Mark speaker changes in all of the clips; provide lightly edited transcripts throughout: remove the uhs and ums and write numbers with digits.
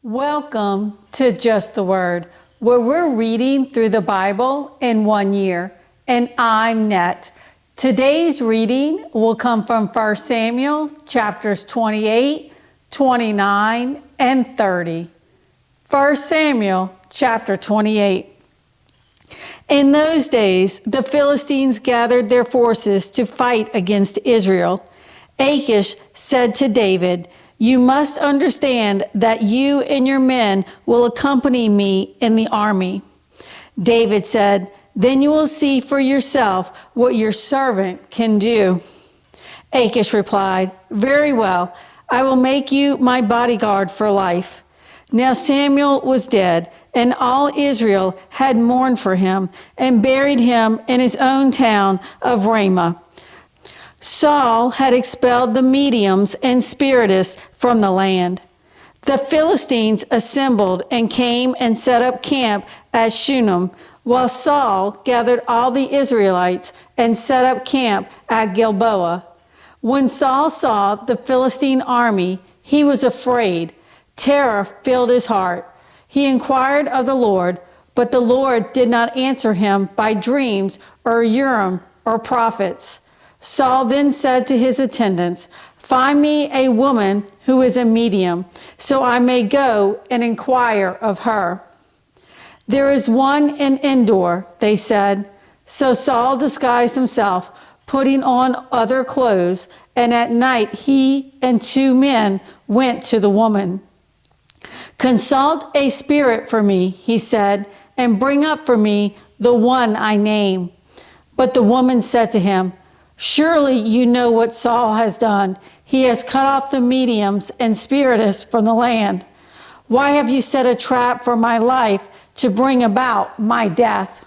Speaker 1: Welcome to Just the Word, where we're reading through the Bible in 1 year. And I'm Net. Today's reading will come from 1 Samuel chapters 28, 29, and 30. 1 Samuel chapter 28. In those days, the Philistines gathered their forces to fight against Israel. Achish said to David, "You must understand that you and your men will accompany me in the army." David said, "Then you will see for yourself what your servant can do." Achish replied, "Very well, I will make you my bodyguard for life." Now Samuel was dead, and all Israel had mourned for him and buried him in his own town of Ramah. Saul had expelled the mediums and spiritists from the land. The Philistines assembled and came and set up camp at Shunem, while Saul gathered all the Israelites and set up camp at Gilboa. When Saul saw the Philistine army, he was afraid. Terror filled his heart. He inquired of the Lord, but the Lord did not answer him by dreams or Urim or prophets. Saul then said to his attendants, "Find me a woman who is a medium, so I may go and inquire of her." "There is one in Endor," they said. So Saul disguised himself, putting on other clothes, and at night he and 2 men went to the woman. "Consult a spirit for me," he said, "and bring up for me the one I name." But the woman said to him, "Surely you know what Saul has done. He has cut off the mediums and spiritists from the land. Why have you set a trap for my life to bring about my death?"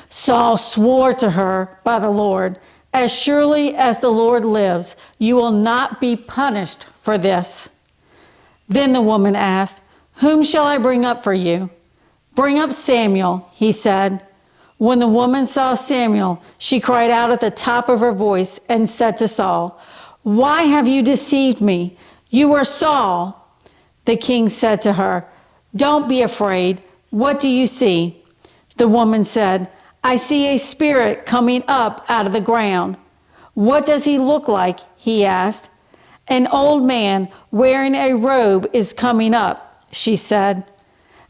Speaker 1: Saul swore to her by the Lord, "As surely as the Lord lives, you will not be punished for this." Then the woman asked, "Whom shall I bring up for you?" "Bring up Samuel," he said. When the woman saw Samuel, she cried out at the top of her voice and said to Saul, "Why have you deceived me? You are Saul." The king said to her, "Don't be afraid. What do you see?" The woman said, "I see a spirit coming up out of the ground." "What does he look like?" he asked. "An old man wearing a robe is coming up," she said.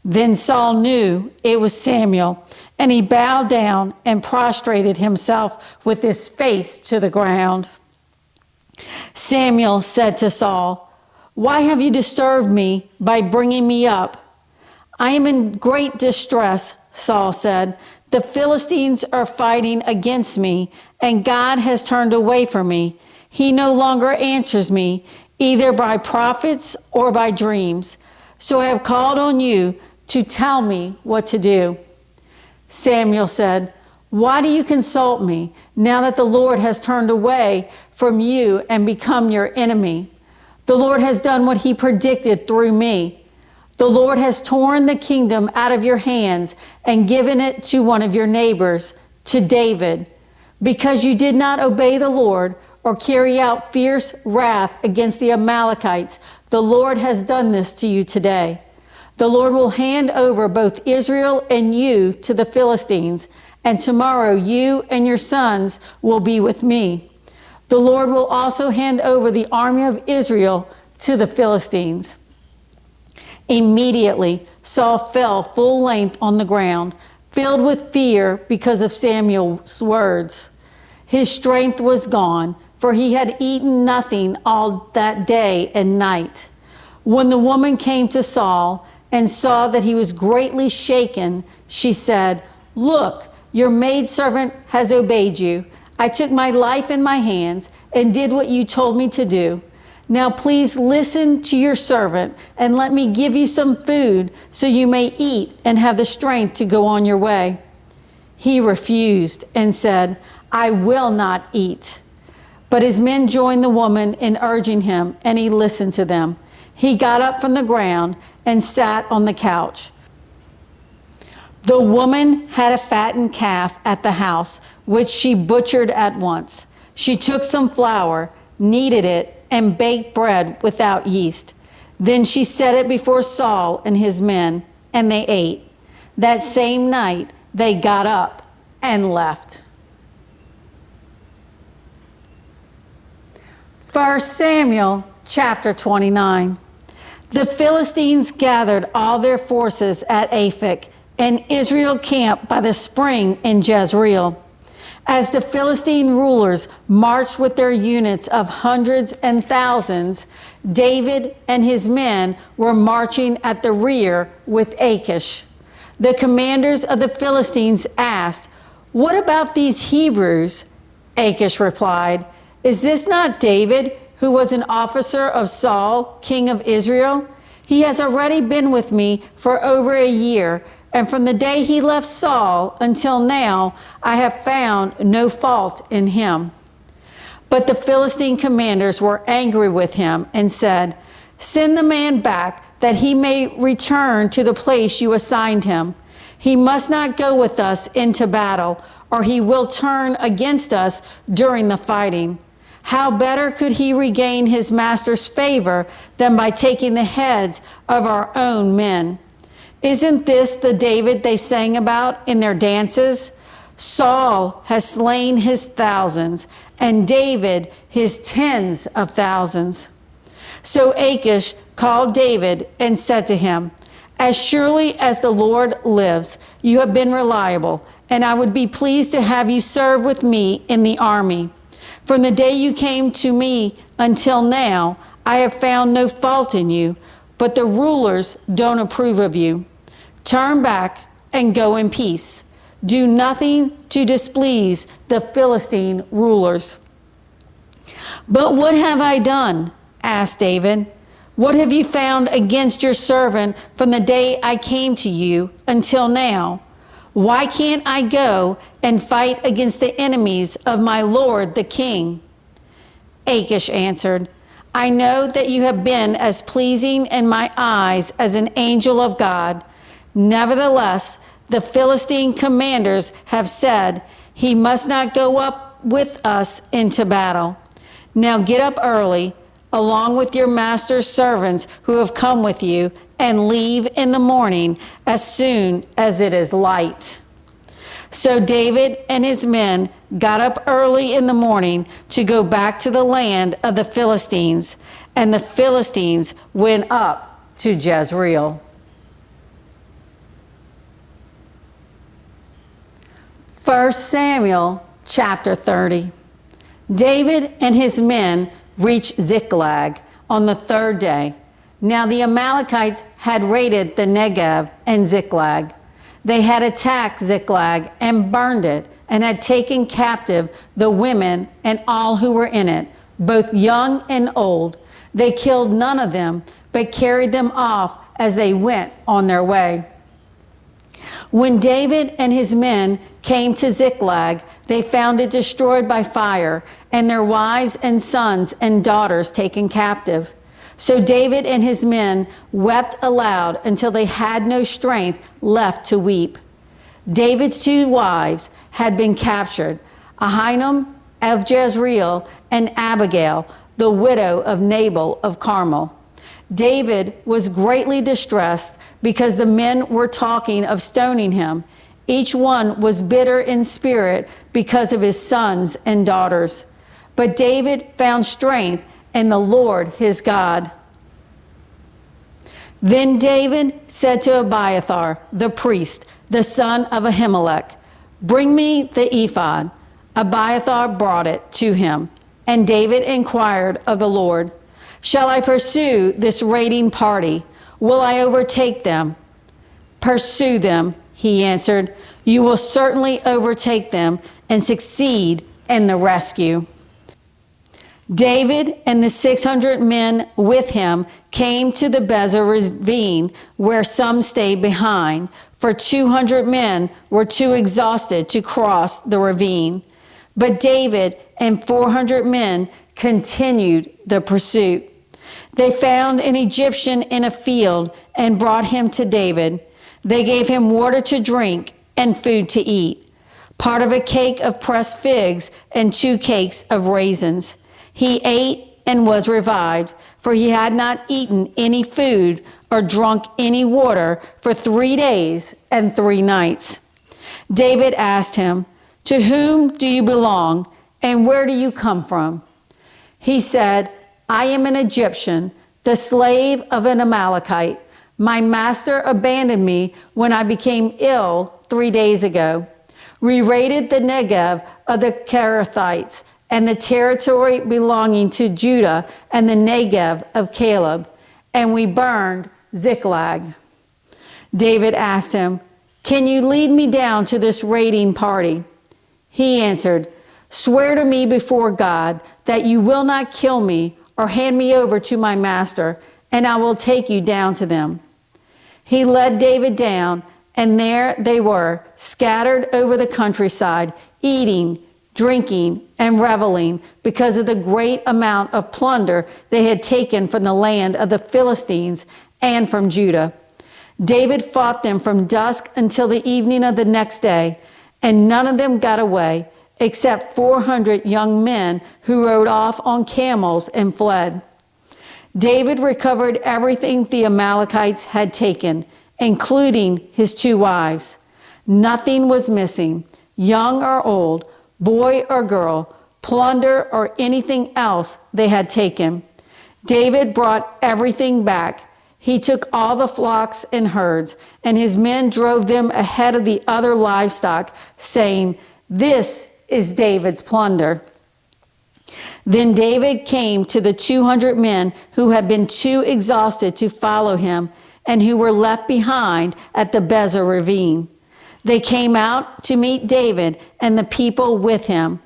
Speaker 1: Then Saul knew it was Samuel, and he bowed down and prostrated himself with his face to the ground. Samuel said to Saul, "Why have you disturbed me by bringing me up?" "I am in great distress," Saul said. "The Philistines are fighting against me, and God has turned away from me. He no longer answers me, either by prophets or by dreams. So I have called on you to tell me what to do." Samuel said, "Why do you consult me now that the Lord has turned away from you and become your enemy? The Lord has done what he predicted through me. The Lord has torn the kingdom out of your hands and given it to one of your neighbors, to David. Because you did not obey the Lord or carry out fierce wrath against the Amalekites, the Lord has done this to you today. The Lord will hand over both Israel and you to the Philistines, and tomorrow you and your sons will be with me. The Lord will also hand over the army of Israel to the Philistines." Immediately Saul fell full length on the ground, filled with fear because of Samuel's words. His strength was gone, for he had eaten nothing all that day and night. When the woman came to Saul and saw that he was greatly shaken, she said, "Look, your maidservant has obeyed you. I took my life in my hands and did what you told me to do. Now please listen to your servant and let me give you some food so you may eat and have the strength to go on your way." He refused and said, "I will not eat." But his men joined the woman in urging him, and he listened to them. He got up from the ground and sat on the couch. The woman had a fattened calf at the house, which she butchered at once. She took some flour, kneaded it, and baked bread without yeast. Then she set it before Saul and his men, and they ate. That same night they got up and left. 1 Samuel chapter 29. The Philistines gathered all their forces at Aphek, and Israel camped by the spring in Jezreel. As the Philistine rulers marched with their units of hundreds and thousands, David and his men were marching at the rear with Achish. The commanders of the Philistines asked, "What about these Hebrews?" Achish replied, "Is this not David, who was an officer of Saul, king of Israel? He has already been with me for over a year, and from the day he left Saul until now, I have found no fault in him." But the Philistine commanders were angry with him and said, "Send the man back that he may return to the place you assigned him. He must not go with us into battle, or he will turn against us during the fighting. How better could he regain his master's favor than by taking the heads of our own men? Isn't this the David they sang about in their dances? Saul has slain his thousands, and David his tens of thousands." So Achish called David and said to him, "As surely as the Lord lives, you have been reliable, and I would be pleased to have you serve with me in the army. From the day you came to me until now, I have found no fault in you, but the rulers don't approve of you. Turn back and go in peace. Do nothing to displease the Philistine rulers." "But what have I done?" asked David. "What have you found against your servant from the day I came to you until now? Why can't I go and fight against the enemies of my lord the king?" Achish answered, "I know that you have been as pleasing in my eyes as an angel of God. Nevertheless, the Philistine commanders have said, 'He must not go up with us into battle.' Now get up early, along with your master's servants who have come with you, and leave in the morning as soon as it is light." So David and his men got up early in the morning to go back to the land of the Philistines, and the Philistines went up to Jezreel. 1 Samuel chapter 30. David and his men reached Ziklag on the third day. Now the Amalekites had raided the Negev and Ziklag. They had attacked Ziklag and burned it, and had taken captive the women and all who were in it, both young and old. They killed none of them, but carried them off as they went on their way. When David and his men came to Ziklag, they found it destroyed by fire, and their wives and sons and daughters taken captive. So David and his men wept aloud until they had no strength left to weep. David's two wives had been captured, Ahinoam of Jezreel and Abigail, the widow of Nabal of Carmel. David was greatly distressed because the men were talking of stoning him. Each one was bitter in spirit because of his sons and daughters. But David found strength in the Lord his God. Then David said to Abiathar, the priest, the son of Ahimelech, "Bring me the ephod." Abiathar brought it to him, and David inquired of the Lord, "Shall I pursue this raiding party? Will I overtake them?" "Pursue them," he answered. "You will certainly overtake them and succeed in the rescue." David and the 600 men with him came to the Bezer ravine, where some stayed behind, for 200 men were too exhausted to cross the ravine. But David and 400 men continued the pursuit. They found an Egyptian in a field and brought him to David. They gave him water to drink and food to eat, part of a cake of pressed figs and 2 cakes of raisins. He ate and was revived, for he had not eaten any food or drunk any water for 3 days and 3 nights. David asked him, "To whom do you belong, and where do you come from?" He said, "I am an Egyptian, the slave of an Amalekite. My master abandoned me when I became ill 3 days ago. We raided the Negev of the Kerethites and the territory belonging to Judah and the Negev of Caleb, and we burned Ziklag." David asked him, "Can you lead me down to this raiding party?" He answered, "Swear to me before God that you will not kill me or hand me over to my master, and I will take you down to them." He led David down, and there they were, scattered over the countryside, eating, drinking, and reveling because of the great amount of plunder they had taken from the land of the Philistines and from Judah. David fought them from dusk until the evening of the next day, and none of them got away, except 400 young men who rode off on camels and fled. David recovered everything the Amalekites had taken, including his 2 wives. Nothing was missing, young or old, boy or girl, plunder or anything else they had taken. David brought everything back. He took all the flocks and herds, and his men drove them ahead of the other livestock, saying, "This is David's plunder." Then David came to the 200 men who had been too exhausted to follow him and who were left behind at the Bezer ravine. They came out to meet David and the people with him.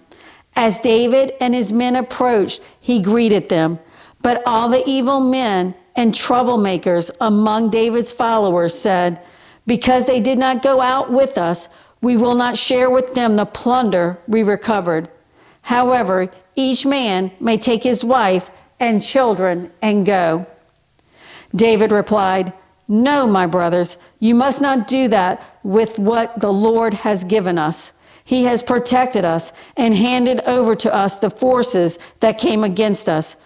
Speaker 1: As David and his men approached, he greeted them. But all the evil men and troublemakers among David's followers said, "Because they did not go out with us, we will not share with them the plunder we recovered. However, each man may take his wife and children and go." David replied, "No, my brothers, you must not do that with what the Lord has given us. He has protected us and handed over to us the forces that came against us.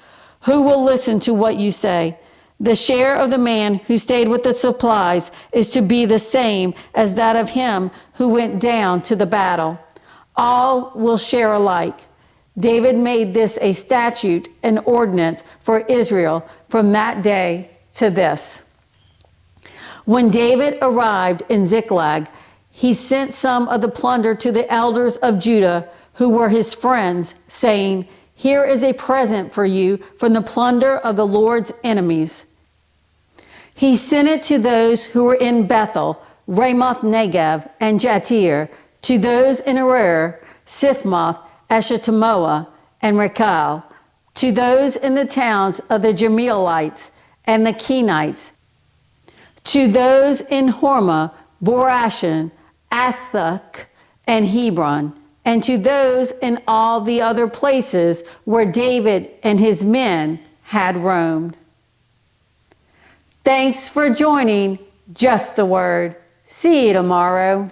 Speaker 1: Who will listen to what you say? The share of the man who stayed with the supplies is to be the same as that of him who went down to the battle. All will share alike." David made this a statute and ordinance for Israel from that day to this. When David arrived in Ziklag, he sent some of the plunder to the elders of Judah who were his friends, saying, "Here is a present for you from the plunder of the Lord's enemies." He sent it to those who were in Bethel, Ramoth Negev, and Jatir, to those in Arar, Siphmoth, Eshtemoa, and Rechal, to those in the towns of the Jerahmeelites and the Kenites, to those in Hormah, Borashan, Athak, and Hebron, and to those in all the other places where David and his men had roamed. Thanks for joining Just the Word. See you tomorrow.